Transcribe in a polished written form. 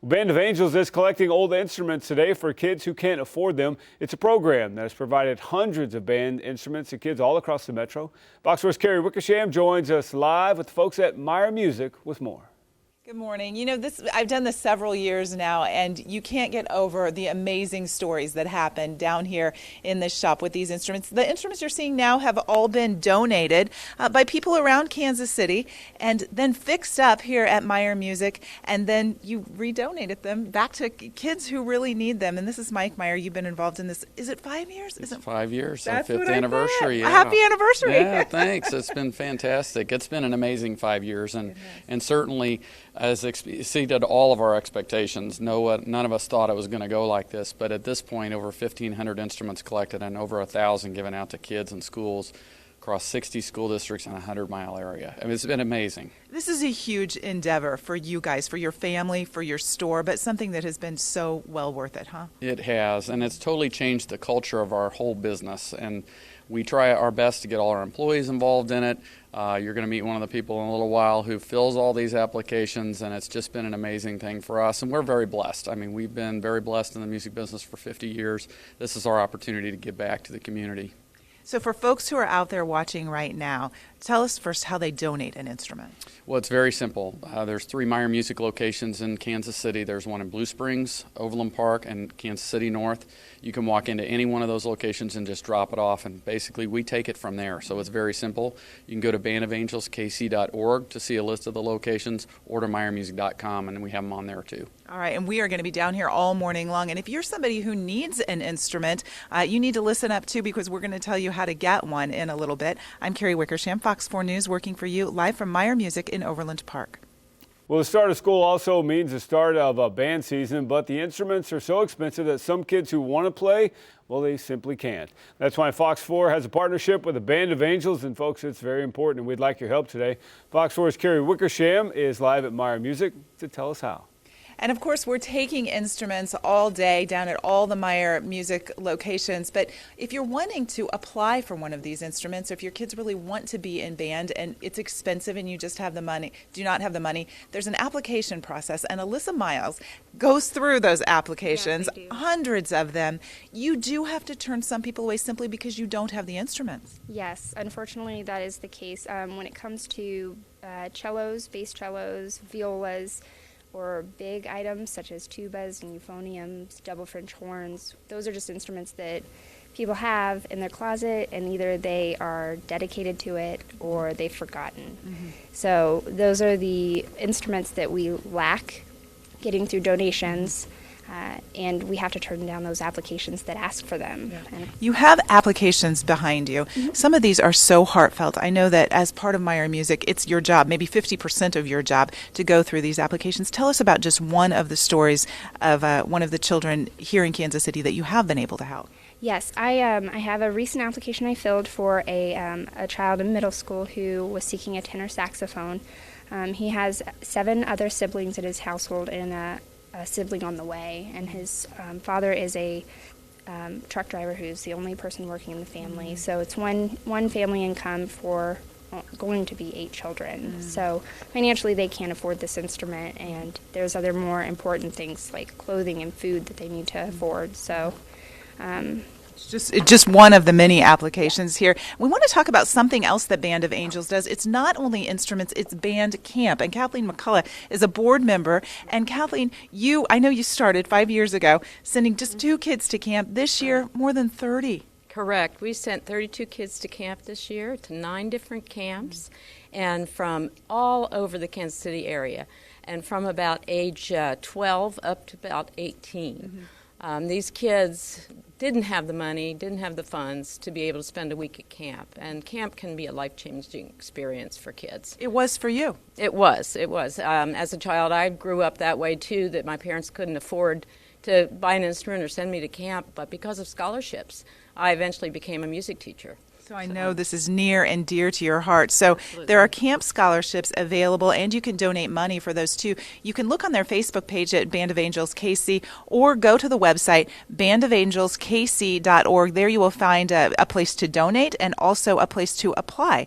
Band of Angels is collecting old instruments today for kids who can't afford them. It's a program that has provided hundreds of band instruments to kids all across the metro. Fox 4's Carrie Wickersham joins us live with the folks at Meyer Music with more. Good morning. You know, I've done this several years now, and you can't get over the amazing stories that happen down here in this shop with these instruments. The instruments you're seeing now have all been donated by people around Kansas City and then fixed up here at Meyer Music, and then you redonated them back to kids who really need them. And this is Mike Meyer. You've been involved in this. Is it 5 years? It's 5 years. That's our what fifth anniversary. Yeah. Happy anniversary. Yeah, thanks. It's been fantastic. It's been an amazing 5 years, and certainly has exceeded all of our expectations. None of us thought it was going to go like this, but at this point, over 1,500 instruments collected and over 1,000 given out to kids and schools across 60 school districts in a 100-mile area. I mean, it's been amazing. This is a huge endeavor for you guys, for your family, for your store, but something that has been so well worth it, huh? It has, and it's totally changed the culture of our whole business, and we try our best to get all our employees involved in it. You're going to meet one of the people in a little while who fills all these applications, and it's just been an amazing thing for us, and we're very blessed. I mean, we've been very blessed in the music business for 50 years. This is our opportunity to give back to the community. So for folks who are out there watching right now, tell us first how they donate an instrument. Well, it's very simple. There's 3 Meyer Music locations in Kansas City. There's one in Blue Springs, Overland Park, and Kansas City North. You can walk into any one of those locations and just drop it off, and basically we take it from there. So it's very simple. You can go to bandofangels.kc.org to see a list of the locations, or to meyermusic.com, and we have them on there too. All right, and we are going to be down here all morning long. And if you're somebody who needs an instrument, you need to listen up too, because we're going to tell you how to get one in a little bit. I'm Carrie Wickersham, Fox 4 News, working for you live from Meyer Music in Overland Park. Well, the start of school also means the start of a band season, but the instruments are so expensive that some kids who want to play, well, they simply can't. That's why Fox 4 has a partnership with the Band of Angels, and folks, it's very important, and we'd like your help today. Fox 4's Carrie Wickersham is live at Meyer Music to tell us how. And of course, we're taking instruments all day down at all the Meyer Music locations. But if you're wanting to apply for one of these instruments, or if your kids really want to be in band and it's expensive and you just have the money, do not have the money, there's an application process. And Alyssa Miles goes through those applications, hundreds of them. You do have to turn some people away simply because you don't have the instruments. Yes, unfortunately, that is the case. When it comes to cellos, bass cellos, violas, or big items such as tubas and euphoniums, double French horns. Those are just instruments that people have in their closet, and either they are dedicated to it or they've forgotten. Mm-hmm. So those are the instruments that we lack getting through donations. And we have to turn down those applications that ask for them. Yeah. You have applications behind you. Mm-hmm. Some of these are so heartfelt. I know that as part of Meyer Music, it's your job, maybe 50% of your job, to go through these applications. Tell us about just one of the stories of one of the children here in Kansas City that you have been able to help. Yes, I have a recent application I filled for a child in middle school who was seeking a tenor saxophone. He has 7 other siblings in his household and a sibling on the way, and his father is a truck driver who's the only person working in the family. Mm-hmm. So it's one family income for going to be 8 children. Mm-hmm. So financially they can't afford this instrument, and there's other more important things like clothing and food that they need to afford. So it's just one of the many applications here. We want to talk about something else that Band of Angels does. It's not only instruments, it's band camp. And Kathleen McCullough is a board member. And Kathleen, I know you started 5 years ago sending just 2 kids to camp. This year, more than 30. Correct. We sent 32 kids to camp this year to 9 different camps, and from all over the Kansas City area, and from about age 12 up to about 18. Mm-hmm. These kids didn't have the money, didn't have the funds to be able to spend a week at camp. And camp can be a life-changing experience for kids. It was for you. It was. As a child, I grew up that way, too, that my parents couldn't afford to buy an instrument or send me to camp. But because of scholarships, I eventually became a music teacher. So I know this is near and dear to your heart. So there are camp scholarships available, and you can donate money for those too. You can look on their Facebook page at Band of Angels KC, or go to the website bandofangelskc.org. There you will find a place to donate and also a place to apply.